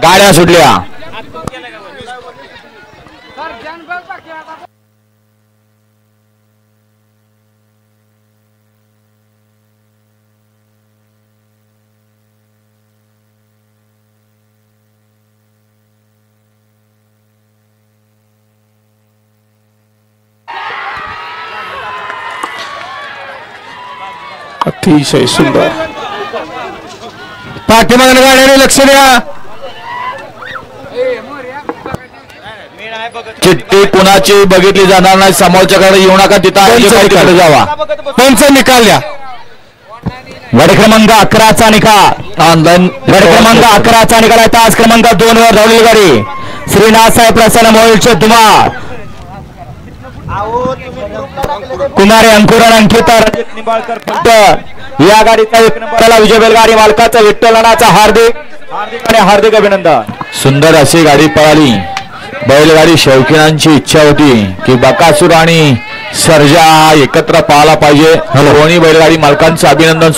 गाड्या सुटल्या। अतिशय सुंदर पाठीमागील गाड्याने लक्ष द्या। चिठ्ठी कुणाची बघितली जाणार नाही, समोरच्याकडे येऊ नका, तिथं जावा। पंच निकाल द्या। गड क्रमांक 11चा निकाल ऑनलाईन। गड क्रमांक 11चा निकाल आहे। तास क्रमांक 2 वर धावलेली गाडी श्रीनाथ साहेब प्रसन्न मोहिलचे तुम्हार कुमारी अंकुरण अंकिता निंबाळकर फलटण या गाडीचा 1 नंबरला विजय बैलगाडी मालकाचा विठ्ठलनाचा हार्दिक अभिनंदन। सुंदर अशी गाडी पळाली। बैलगाडी शौकीनांची इच्छा होती की बकासूर आणि सर्जा एकत्र पाहायला पाहिजे। दोन्ही बैलगाडी मालकांचं अभिनंदन।